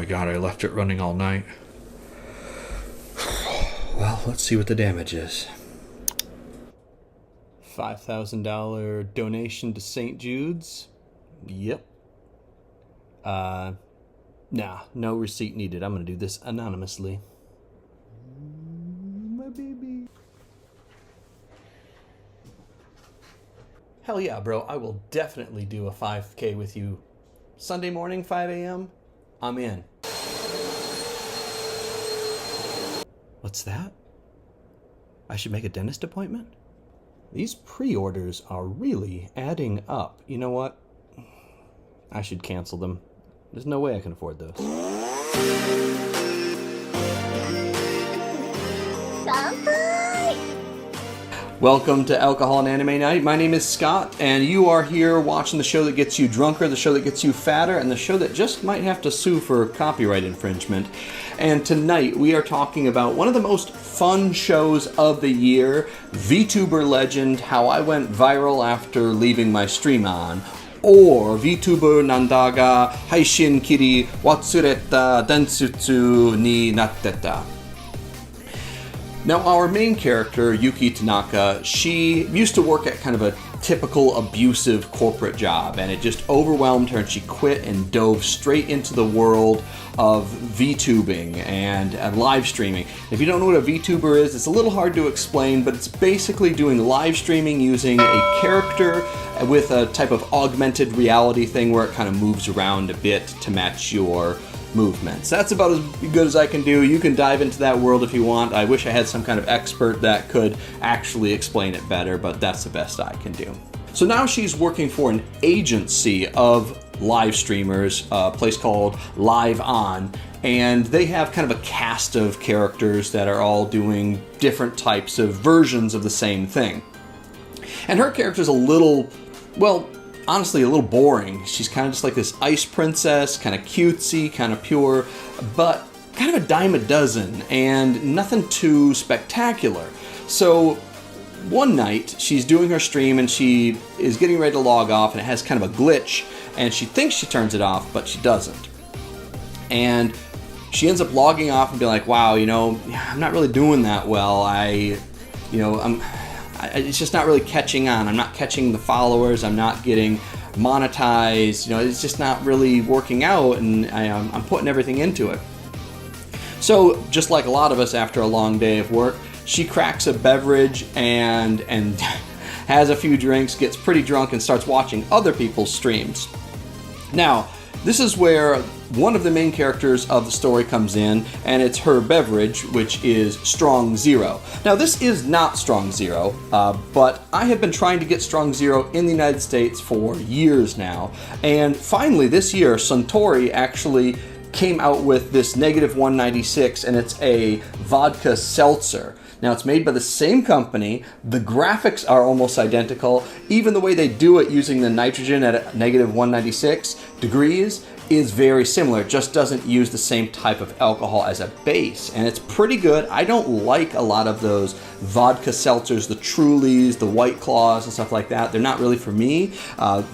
god, I left it running all night. Well, let's see what the damage is. $5,000 donation to St. Jude's. Yep. Nah, no receipt needed. I'm gonna do this anonymously. My baby. Hell yeah, bro. I will definitely do a 5K with you. Sunday morning, 5 a.m. I'm in. What's that? I should make a dentist appointment? These pre-orders are really adding up. You know what? I should cancel them. There's no way I can afford those. Welcome to Alcohol and Anime Night. My name is Scott, and you are here watching the show that gets you drunker, the show that gets you fatter, and the show that just might have to sue for copyright infringement. And tonight we are talking about one of the most fun shows of the year, VTuber legend, How I Went Viral After Leaving My Stream On, or VTuber Nandaga Haishin Kiri Watsureta Densutsu ni Natteta. Now, our main character, Yuki Tanaka, she used to work at kind of a typical abusive corporate job, and it just overwhelmed her, and she quit and dove straight into the world of VTubing and live streaming. If you don't know what a VTuber is, it's a little hard to explain, but it's basically doing live streaming using a character with a type of augmented reality thing where it kind of moves around a bit to match your movements. That's about as good as I can do. You can dive into that world if you want. I wish I had some kind of expert that could actually explain it better, but that's the best I can do. So now she's working for an agency of live streamers, a place called Live On, and they have kind of a cast of characters that are all doing different types of versions of the same thing. And her character's a little, well, honestly a little boring. She's kind of just like this ice princess, kind of cutesy, kind of pure, but kind of a dime a dozen and nothing too spectacular. So one night she's doing her stream and she is getting ready to log off, and it has kind of a glitch, and she thinks she turns it off, but she doesn't. And she ends up logging off and being like, wow, I'm not really doing that well. It's just not really catching on. I'm not catching the followers. I'm not getting monetized. It's just not really working out, and I'm putting everything into it. So, just like a lot of us after a long day of work, she cracks a beverage and has a few drinks, gets pretty drunk, and starts watching other people's streams. Now, this is where one of the main characters of the story comes in, and it's her beverage, which is Strong Zero. Now, this is not Strong Zero, but I have been trying to get Strong Zero in the United States for years now, and finally this year, Suntory actually came out with this -196, and it's a vodka seltzer. Now, it's made by the same company. The graphics are almost identical. Even the way they do it using the nitrogen at -196 degrees is very similar. It just doesn't use the same type of alcohol as a base, and it's pretty good. I don't like a lot of those vodka seltzers, the Trulies, the White Claws, and stuff like that. They're not really for me.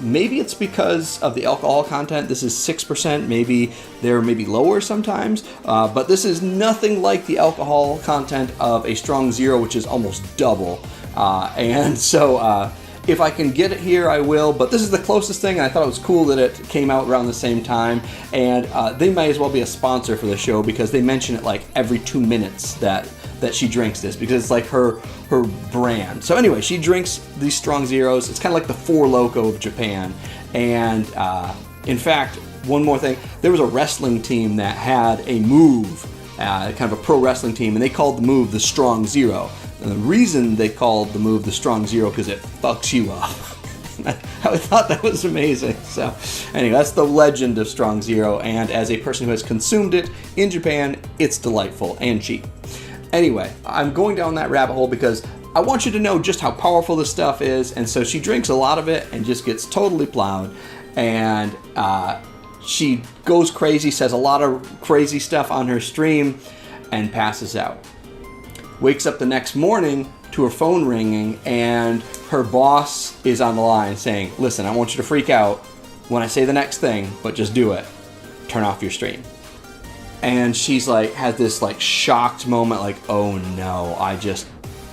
Maybe it's because of the alcohol content. This is 6%. Maybe they're lower sometimes, but this is nothing like the alcohol content of a Strong Zero, which is almost double. And so if I can get it here, I will, but this is the closest thing, and I thought it was cool that it came out around the same time, and they might as well be a sponsor for the show because they mention it like every 2 minutes that she drinks this, because it's like her brand. So anyway, she drinks these Strong Zeros. It's kind of like the Four Loko of Japan, and in fact, one more thing, there was a wrestling team that had a move, kind of a pro wrestling team, and they called the move the Strong Zero. And the reason they called the move the Strong Zero, because it fucks you up. I thought that was amazing. So anyway, that's the legend of Strong Zero, and as a person who has consumed it in Japan, it's delightful and cheap. Anyway, I'm going down that rabbit hole because I want you to know just how powerful this stuff is, and so she drinks a lot of it and just gets totally plowed, and she goes crazy, says a lot of crazy stuff on her stream, and passes out. Wakes up the next morning to her phone ringing, and her boss is on the line saying, listen, I want you to freak out when I say the next thing, but just do it. Turn off your stream. And she's like, has this like shocked moment, like, oh no, I just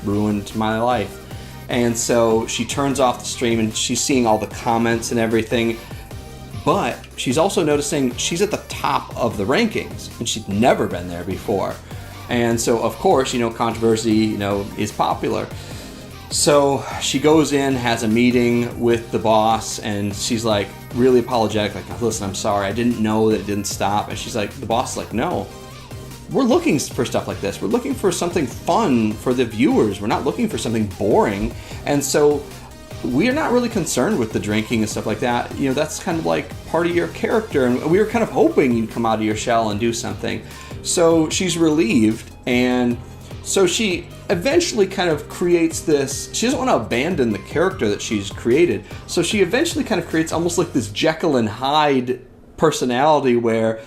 ruined my life. And so she turns off the stream and she's seeing all the comments and everything. But she's also noticing she's at the top of the rankings and she'd never been there before. And so, of course, controversy, is popular. So she goes in, has a meeting with the boss, and she's like really apologetic, like, listen, I'm sorry, I didn't know that it didn't stop. And she's like, the boss is like, no, we're looking for stuff like this. We're looking for something fun for the viewers. We're not looking for something boring. And so we're not really concerned with the drinking and stuff like that. That's kind of like part of your character. And we were kind of hoping you'd come out of your shell and do something. So she's relieved. And so she eventually kind of creates this, she doesn't want to abandon the character that she's created. So she eventually kind of creates almost like this Jekyll and Hyde personality where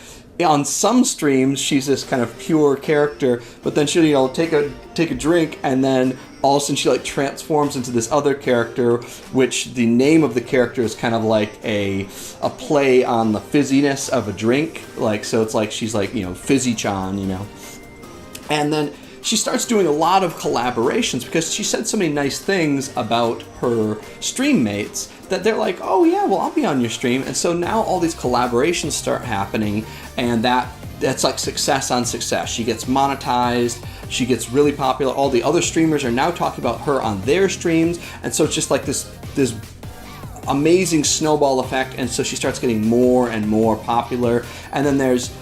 on some streams she's this kind of pure character, but then she'll take a drink and then all of a sudden she like transforms into this other character, which the name of the character is kind of like a play on the fizziness of a drink. Like, so it's like she's like, Fizzy-chan, And then she starts doing a lot of collaborations because she said so many nice things about her stream mates that they're like, oh yeah, well, I'll be on your stream. And so now all these collaborations start happening, and that's like success on success. She gets monetized, she gets really popular. All the other streamers are now talking about her on their streams, and so it's just like this amazing snowball effect. And so she starts getting more and more popular. And then there's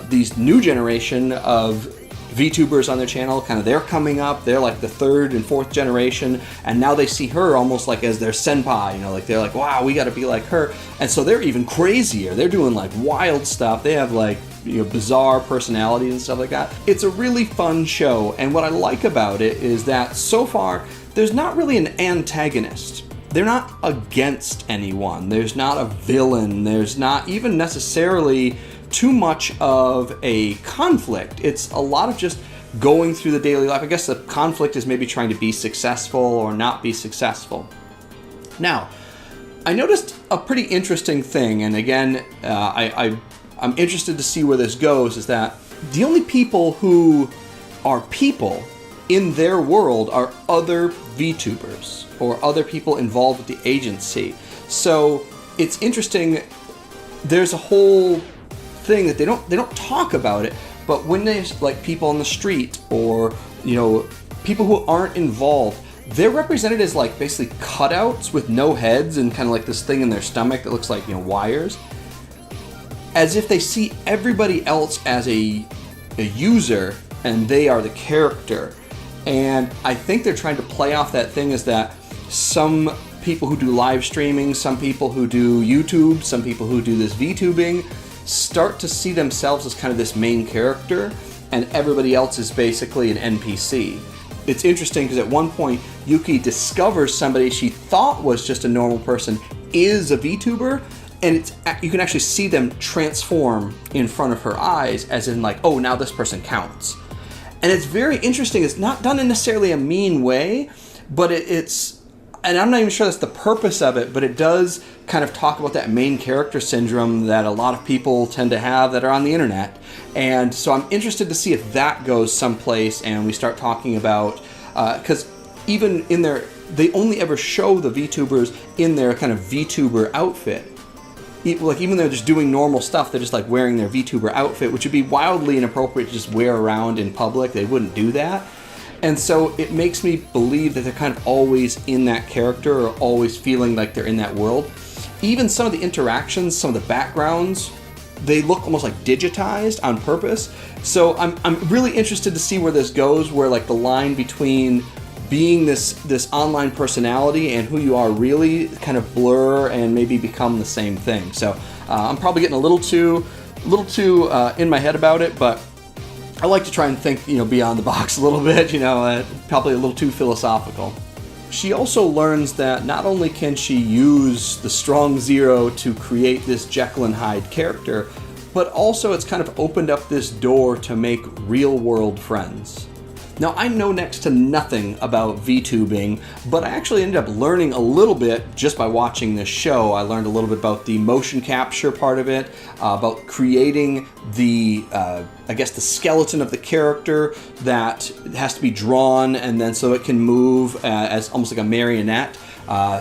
these new generation of VTubers on their channel, kind of they're coming up, they're like the third and fourth generation, and now they see her almost like as their senpai, like they're like, wow, we got to be like her. And so they're even crazier, they're doing like wild stuff, they have like bizarre personalities and stuff like that. It's a really fun show, and what I like about it is that so far there's not really an antagonist. They're not against anyone, there's not a villain, there's not even necessarily too much of a conflict. It's a lot of just going through the daily life. I guess the conflict is maybe trying to be successful or not be successful. Now, I noticed a pretty interesting thing, and again, I'm interested to see where this goes, is that the only people who are people in their world are other VTubers or other people involved with the agency. So it's interesting, there's a whole thing that they don't talk about it, but when there's like people on the street or people who aren't involved, they're represented as like basically cutouts with no heads and kind of like this thing in their stomach that looks like wires, as if they see everybody else as a user and they are the character. And I think they're trying to play off that thing, is that some people who do live streaming, some people who do YouTube, some people who do this VTubing start to see themselves as kind of this main character, and everybody else is basically an NPC. It's interesting because at one point Yuki discovers somebody she thought was just a normal person is a VTuber, and you can actually see them transform in front of her eyes, as in like, oh, now this person counts. And it's very interesting. It's not done in necessarily a mean way, but it's, and I'm not even sure that's the purpose of it, but it does kind of talk about that main character syndrome that a lot of people tend to have that are on the internet. And so I'm interested to see if that goes someplace and we start talking about, because even in their, they only ever show the VTubers in their kind of VTuber outfit. Like even though they're just doing normal stuff, they're just like wearing their VTuber outfit, which would be wildly inappropriate to just wear around in public. They wouldn't do that. And so it makes me believe that they're kind of always in that character or always feeling like they're in that world. Even some of the interactions, some of the backgrounds, they look almost like digitized on purpose. So I'm really interested to see where this goes, where like the line between being this online personality and who you are really kind of blur and maybe become the same thing. So I'm probably getting a little too in my head about it, but I like to try and think, beyond the box a little bit, probably a little too philosophical. She also learns that not only can she use the strong zero to create this Jekyll and Hyde character, but also it's kind of opened up this door to make real-world friends. Now, I know next to nothing about VTubing, but I actually ended up learning a little bit just by watching this show. I learned a little bit about the motion capture part of it, about creating the I guess, the skeleton of the character that has to be drawn, and then so it can move as almost like a marionette.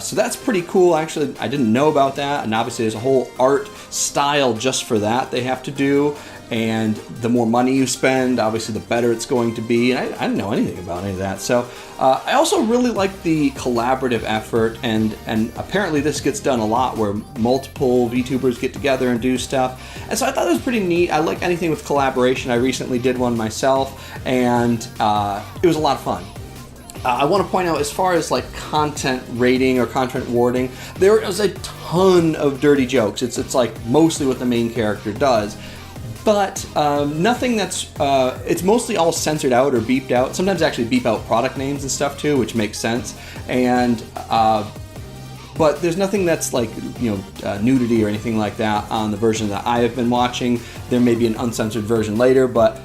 So that's pretty cool. Actually, I didn't know about that, and obviously there's a whole art style just for that they have to do. And the more money you spend, obviously the better it's going to be. And I didn't know anything about any of that. So I also really like the collaborative effort, and apparently this gets done a lot where multiple VTubers get together and do stuff. And so I thought it was pretty neat. I like anything with collaboration. I recently did one myself, and it was a lot of fun. I want to point out, as far as like content rating or content warding, there is a ton of dirty jokes. It's like mostly what the main character does. But nothing that's, it's mostly all censored out or beeped out. Sometimes actually beep out product names and stuff too, which makes sense. And, but there's nothing that's like, nudity or anything like that on the version that I have been watching. There may be an uncensored version later, but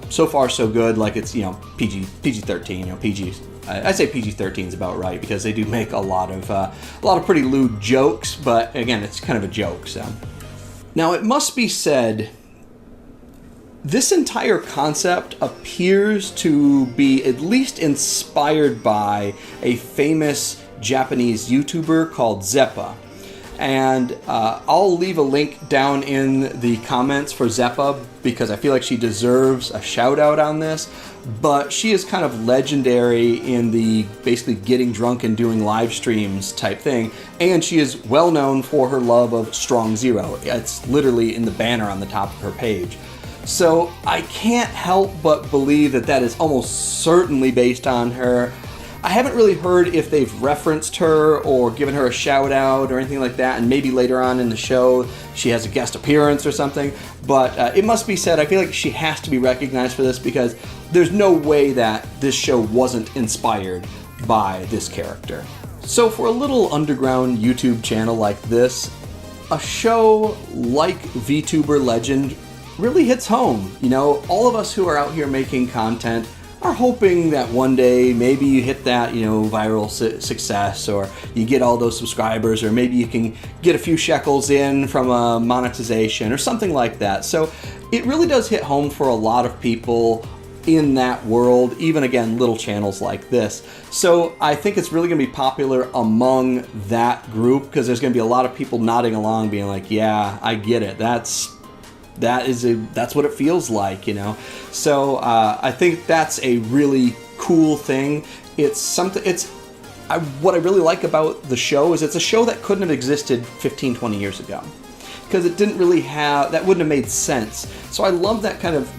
so far so good. Like it's, PG-13, PG. I say PG-13 is about right, because they do make a lot of pretty lewd jokes, but again, it's kind of a joke. So now it must be said, this entire concept appears to be at least inspired by a famous Japanese YouTuber called Zepa. And I'll leave a link down in the comments for Zepa, because I feel like she deserves a shout out on this. But she is kind of legendary in the basically getting drunk and doing live streams type thing. And she is well known for her love of Strong Zero. It's literally in the banner on the top of her page. So I can't help but believe that that is almost certainly based on her. I haven't really heard if they've referenced her or given her a shout out or anything like that, and maybe later on in the show she has a guest appearance or something, but it must be said, I feel like she has to be recognized for this, because there's no way that this show wasn't inspired by this character. So for a little underground YouTube channel like this, a show like VTuber Legend really hits home. All of us who are out here making content are hoping that one day maybe you hit that, viral success, or you get all those subscribers, or maybe you can get a few shekels in from a monetization or something like that. So it really does hit home for a lot of people in that world, even again, little channels like this. So I think it's really going to be popular among that group, because there's going to be a lot of people nodding along being like, yeah, I get it. That's what it feels like, So I think that's a really cool thing. It's something. What I really like about the show is it's a show that couldn't have existed 15, 20 years ago, because it didn't really that wouldn't have made sense. So I love that kind of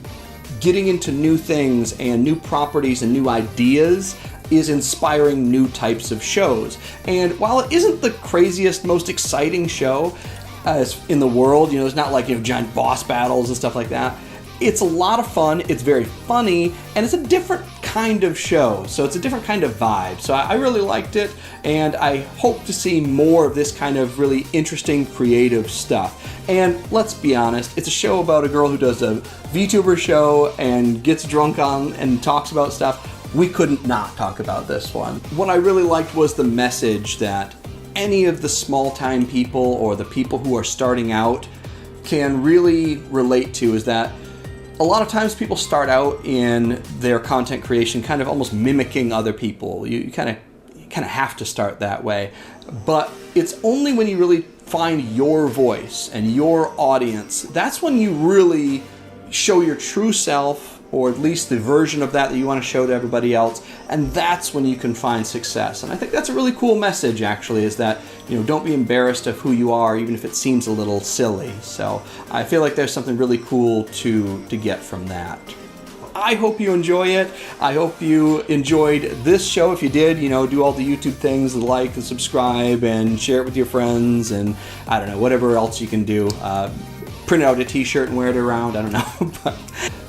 getting into new things and new properties and new ideas is inspiring new types of shows. And while it isn't the craziest, most exciting show in the world, it's not like giant boss battles and stuff like that. It's a lot of fun, it's very funny, and it's a different kind of show, so it's a different kind of vibe. So I really liked it, and I hope to see more of this kind of really interesting, creative stuff. And let's be honest, it's a show about a girl who does a VTuber show and gets drunk on and talks about stuff. We couldn't not talk about this one. What I really liked was the message that any of the small-time people or the people who are starting out can really relate to, is that a lot of times people start out in their content creation kind of almost mimicking other people. You kind of have to start that way. But it's only when you really find your voice and your audience, that's when you really show your true self, or at least the version of that you want to show to everybody else, and that's when you can find success. And I think that's a really cool message, actually, is that, don't be embarrassed of who you are, even if it seems a little silly. So I feel like there's something really cool to get from that. I hope you enjoy it. I hope you enjoyed this show. If you did, do all the YouTube things, like and subscribe and share it with your friends, and I don't know, whatever else you can do. Print out a t-shirt and wear it around, I don't know. But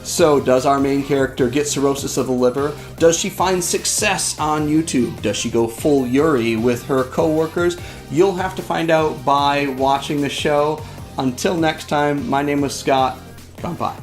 so does our main character get cirrhosis of the liver? Does she find success on YouTube? Does she go full Yuri with her co-workers? You'll have to find out by watching the show. Until next time, my name was Scott. Kanpai.